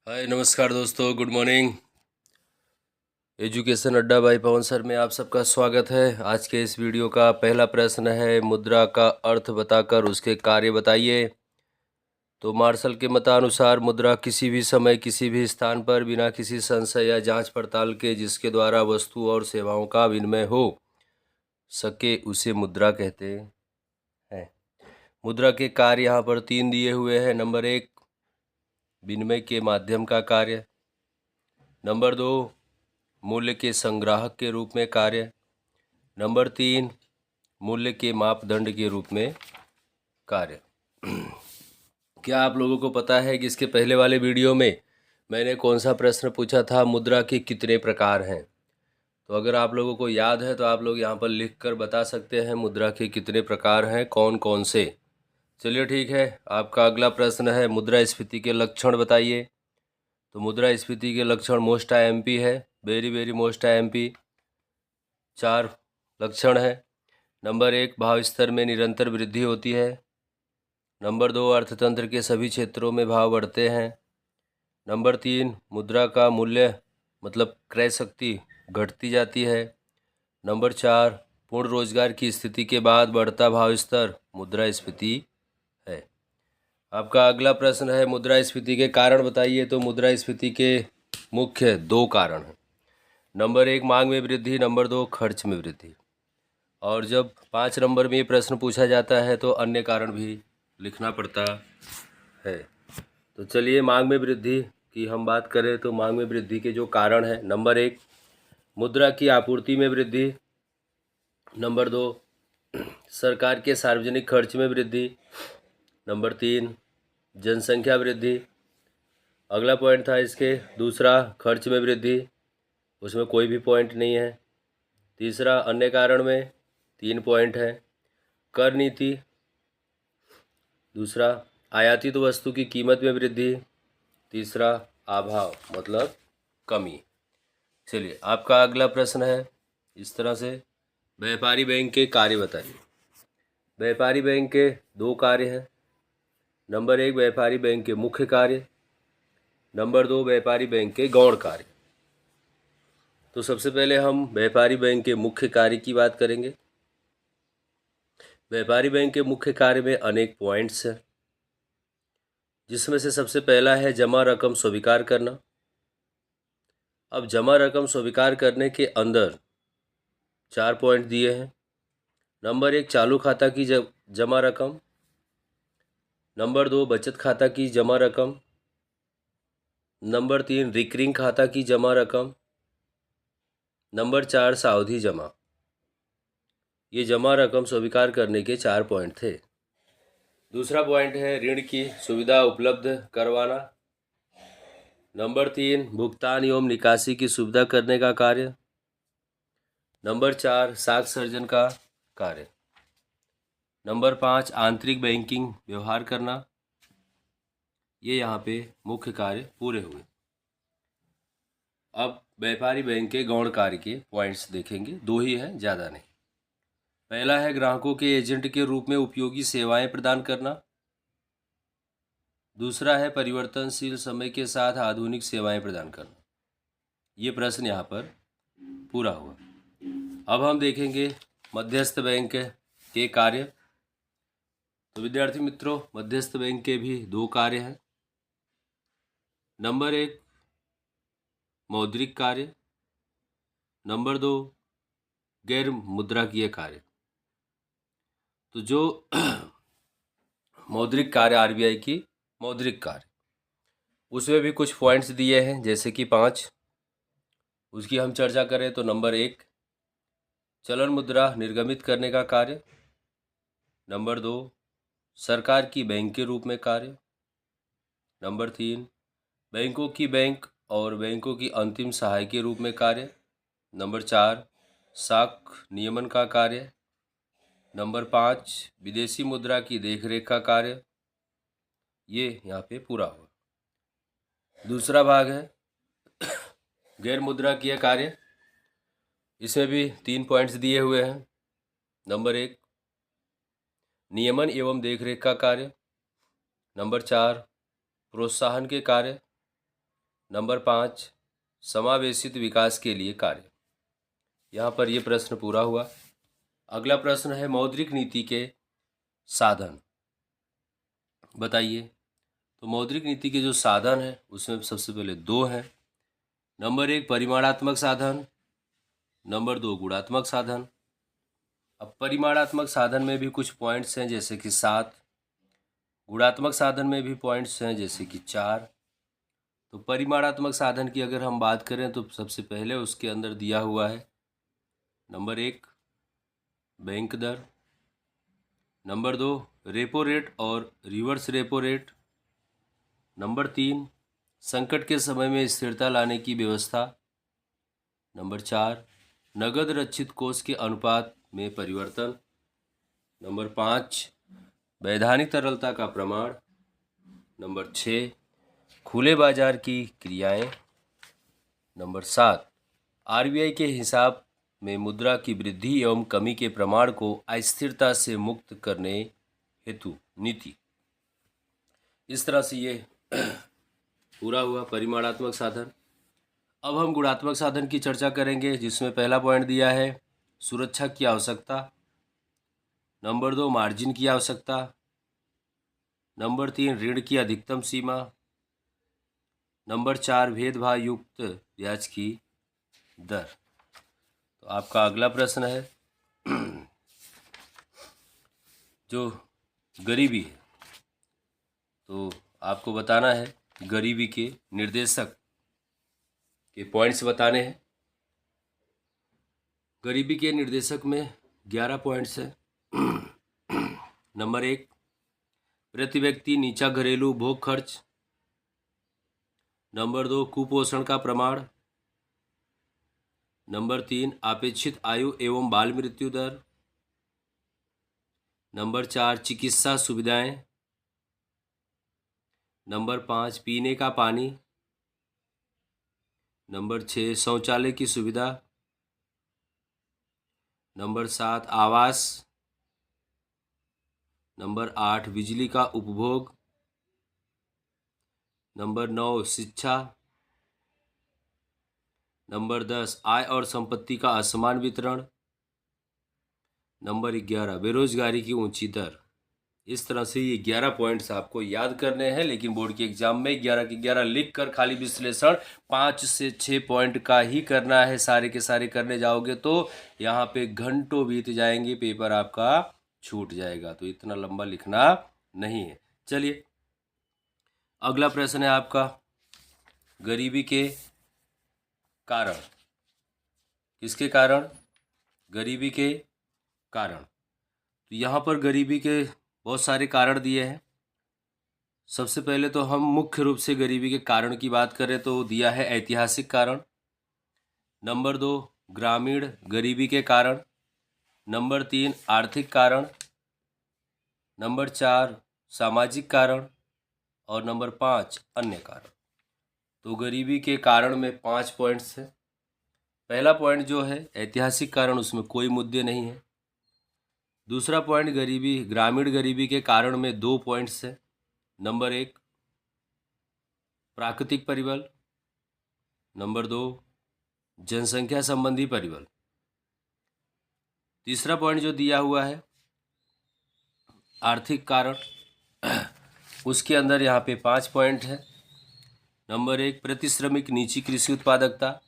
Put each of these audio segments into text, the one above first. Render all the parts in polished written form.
हाय नमस्कार दोस्तों, good morning. Education अड्डा बाई पवन सर में आप सबका स्वागत है। आज के इस वीडियो का पहला प्रश्न है, मुद्रा का अर्थ बताकर उसके कार्य बताइए। तो मार्शल के मतानुसार मुद्रा किसी भी समय किसी भी स्थान पर बिना किसी संशय या जांच पड़ताल के जिसके द्वारा वस्तु और सेवाओं का विनिमय हो सके उसे मुद्रा कहते हैं। मुद्रा के कार्य यहाँ पर 3 दिए हुए हैं। नंबर 1, विनिमय के माध्यम का कार्य। नंबर 2, मूल्य के संग्राहक के रूप में कार्य। नंबर 3, मूल्य के मापदंड के रूप में कार्य। क्या आप लोगों को पता है कि इसके पहले वाले वीडियो में मैंने कौन सा प्रश्न पूछा था? मुद्रा के कितने प्रकार हैं? तो अगर आप लोगों को याद है तो आप लोग यहाँ पर लिख कर बता सकते हैं मुद्रा के कितने प्रकार हैं, कौन कौन से। चलिए ठीक है, आपका अगला प्रश्न है, मुद्रास्फीति के लक्षण बताइए। तो मुद्रास्फीति के लक्षण मोस्ट आईएमपी है, वेरी वेरी मोस्ट आईएमपी। 4 लक्षण है। नंबर 1, भाव स्तर में निरंतर वृद्धि होती है। नंबर 2, अर्थतंत्र के सभी क्षेत्रों में भाव बढ़ते हैं। नंबर 3, मुद्रा का मूल्य मतलब क्रय शक्ति घटती जाती है। नंबर 4, पूर्ण रोजगार की स्थिति के बाद बढ़ता भाव स्तर मुद्रास्फीति है। आपका अगला प्रश्न है, मुद्रास्फीति के कारण बताइए। तो मुद्रास्फीति के मुख्य 2 कारण हैं। नंबर 1, मांग में वृद्धि। नंबर 2, खर्च में वृद्धि। और जब 5 नंबर में ये प्रश्न पूछा जाता है तो अन्य कारण भी लिखना पड़ता है। तो चलिए, मांग में वृद्धि की हम बात करें तो मांग में वृद्धि के जो कारण हैं, नंबर 1, मुद्रा की आपूर्ति में वृद्धि। नंबर 2, सरकार के सार्वजनिक खर्च में वृद्धि। नंबर 3, जनसंख्या वृद्धि। अगला पॉइंट था इसके दूसरा, खर्च में वृद्धि, उसमें कोई भी पॉइंट नहीं है। तीसरा, अन्य कारण में 3 पॉइंट है। कर नीति। दूसरा, आयातित वस्तु की कीमत में वृद्धि। तीसरा, अभाव मतलब कमी। चलिए, आपका अगला प्रश्न है इस तरह से, व्यापारी बैंक के कार्य बताइए। व्यापारी बैंक के 2 कार्य हैं। नंबर 1, व्यापारी बैंक के मुख्य कार्य। नंबर 2, व्यापारी बैंक के गौण कार्य। तो सबसे पहले हम व्यापारी बैंक के मुख्य कार्य की बात करेंगे। व्यापारी बैंक के मुख्य कार्य में अनेक पॉइंट्स हैं, जिसमें से सबसे पहला है जमा रकम स्वीकार करना। अब जमा रकम स्वीकार करने के अंदर 4 पॉइंट दिए हैं। नंबर 1, चालू खाता की जमा रकम। नंबर 2, बचत खाता की जमा रकम। नंबर 3, रिकरिंग खाता की जमा रकम। नंबर 4, सावधि जमा। ये जमा रकम स्वीकार करने के 4 पॉइंट थे। दूसरा पॉइंट है ऋण की सुविधा उपलब्ध करवाना। नंबर 3, भुगतान एवं निकासी की सुविधा करने का कार्य। नंबर 4, साख सर्जन का कार्य। नंबर 5, आंतरिक बैंकिंग व्यवहार करना। ये यहाँ पे मुख्य कार्य पूरे हुए। अब व्यापारी बैंक के गौण कार्य के पॉइंट्स देखेंगे, 2 ही हैं, ज़्यादा नहीं। पहला है ग्राहकों के एजेंट के रूप में उपयोगी सेवाएं प्रदान करना। दूसरा है परिवर्तनशील समय के साथ आधुनिक सेवाएं प्रदान करना। ये प्रश्न यहाँ पर पूरा हुआ। अब हम देखेंगे मध्यस्थ बैंक के कार्य। तो विद्यार्थी मित्रों, मध्यस्थ बैंक के भी 2 कार्य हैं। नंबर 1, मौद्रिक कार्य। नंबर 2, गैर मुद्राकीय कार्य। तो जो मौद्रिक कार्य, आरबीआई की मौद्रिक कार्य, उसमें भी कुछ पॉइंट्स दिए हैं, जैसे कि 5। उसकी हम चर्चा करें तो नंबर 1, चलन मुद्रा निर्गमित करने का कार्य। नंबर 2, सरकार की बैंक के रूप में कार्य। नंबर 3, बैंकों की बैंक और बैंकों की अंतिम सहाय के रूप में कार्य। नंबर 4, साख नियमन का कार्य। नंबर 5, विदेशी मुद्रा की देखरेख का कार्य। ये यहाँ पे पूरा हुआ। दूसरा भाग है गैर मुद्राकीय कार्य। इसमें भी 3 पॉइंट्स दिए हुए हैं। नंबर 1, नियमन एवं देखरेख का कार्य। नंबर 4, प्रोत्साहन के कार्य। नंबर 5 समावेशित विकास के लिए कार्य। यहाँ पर ये प्रश्न पूरा हुआ। अगला प्रश्न है मौद्रिक नीति के साधन बताइए। तो मौद्रिक नीति के जो साधन हैं उसमें सबसे पहले दो हैं। नंबर 1 परिमाणात्मक साधन, नंबर 2 गुणात्मक साधन। अब परिमाणात्मक साधन में भी कुछ पॉइंट्स हैं जैसे कि 7, गुणात्मक साधन में भी पॉइंट्स हैं जैसे कि 4। तो परिमाणात्मक साधन की अगर हम बात करें तो सबसे पहले उसके अंदर दिया हुआ है नंबर 1 बैंक दर, नंबर 2 रेपो रेट और रिवर्स रेपो रेट, नंबर 3 संकट के समय में स्थिरता लाने की व्यवस्था, नंबर 4 नगद रक्षित कोष के अनुपात में परिवर्तन, नंबर 5 वैधानिक तरलता का प्रमाण, नंबर 6 खुले बाजार की क्रियाएं, नंबर 7 आरबीआई के हिसाब में मुद्रा की वृद्धि एवं कमी के प्रमाण को अस्थिरता से मुक्त करने हेतु नीति। इस तरह से ये पूरा हुआ परिमाणात्मक साधन। अब हम गुणात्मक साधन की चर्चा करेंगे जिसमें पहला पॉइंट दिया है सुरक्षा की आवश्यकता, नंबर 2 मार्जिन की आवश्यकता, नंबर 3 ऋण की अधिकतम सीमा, नंबर 4 भेदभाव युक्त ब्याज की दर। तो आपका अगला प्रश्न है जो गरीबी है, तो आपको बताना है गरीबी के निर्देशक के पॉइंट्स बताने हैं। गरीबी के निर्देशक में 11 पॉइंट्स हैं। नंबर 1 प्रति व्यक्ति नीचा घरेलू उपभोग खर्च, नंबर 2 कुपोषण का प्रमाण, नंबर 3 अपेक्षित आयु एवं बाल मृत्यु दर, नंबर 4 चिकित्सा सुविधाएं, नंबर 5 पीने का पानी, नंबर 6 शौचालय की सुविधा, नंबर 7 आवास, नंबर 8 बिजली का उपभोग, नंबर 9 शिक्षा, नंबर 10 आय और संपत्ति का असमान वितरण, नंबर 11 बेरोजगारी की ऊंची दर। इस तरह से ये 11 पॉइंट्स आपको याद करने हैं, लेकिन बोर्ड के एग्जाम में 11 के 11 लिख कर खाली विश्लेषण 5 से 6 पॉइंट का ही करना है। सारे के सारे करने जाओगे तो यहाँ पे घंटों बीत जाएंगे, पेपर आपका छूट जाएगा। तो इतना लंबा लिखना नहीं है। चलिए अगला प्रश्न है आपका गरीबी के कारण। किसके कारण? गरीबी के कारण। तो यहाँ पर गरीबी के बहुत सारे कारण दिए हैं। सबसे पहले तो हम मुख्य रूप से गरीबी के कारण की बात करें तो दिया है ऐतिहासिक कारण, नंबर 2 ग्रामीण गरीबी के कारण, नंबर 3 आर्थिक कारण, नंबर 4 सामाजिक कारण और नंबर 5 अन्य कारण। तो गरीबी के कारण में 5 पॉइंट्स हैं। पहला पॉइंट जो है ऐतिहासिक कारण, उसमें कोई मुद्दे नहीं है। दूसरा पॉइंट गरीबी ग्रामीण गरीबी के कारण में 2 पॉइंट्स हैं। नंबर 1 प्राकृतिक परिबल, नंबर 2 जनसंख्या संबंधी परिबल। तीसरा पॉइंट जो दिया हुआ है आर्थिक कारण, उसके अंदर यहाँ पे 5 पॉइंट है। नंबर 1 प्रति श्रमिक नीची कृषि उत्पादकता,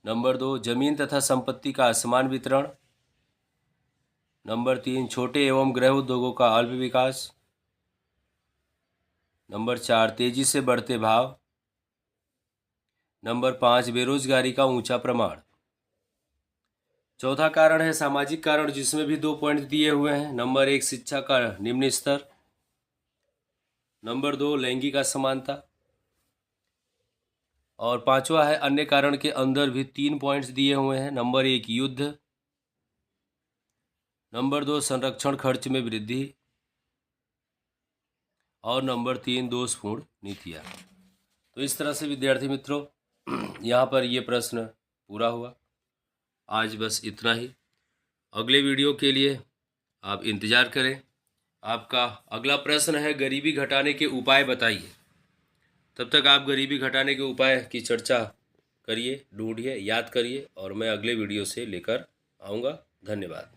नंबर 2 जमीन तथा संपत्ति का असमान वितरण, नंबर 3 छोटे एवं गृह उद्योगों का अल्प विकास, नंबर 4 तेजी से बढ़ते भाव, नंबर 5 बेरोजगारी का ऊंचा प्रमाण। चौथा कारण है सामाजिक कारण, जिसमें भी 2 पॉइंट दिए हुए हैं। नंबर 1 शिक्षा का निम्न स्तर, नंबर 2 लैंगिक असमानता और पांचवा है अन्य कारण के अंदर भी 3 पॉइंट्स दिए हुए हैं। नंबर 1 युद्ध, नंबर 2 संरक्षण खर्च में वृद्धि और नंबर 3 दोषपूर्ण नीतियाँ। तो इस तरह से विद्यार्थी मित्रों यहाँ पर ये प्रश्न पूरा हुआ। आज बस इतना ही। अगले वीडियो के लिए आप इंतज़ार करें। आपका अगला प्रश्न है गरीबी घटाने के उपाय बताइए। तब तक आप गरीबी घटाने के उपाय की चर्चा करिए, ढूंढिए, याद करिए और मैं अगले वीडियो से लेकर आऊँगा। धन्यवाद।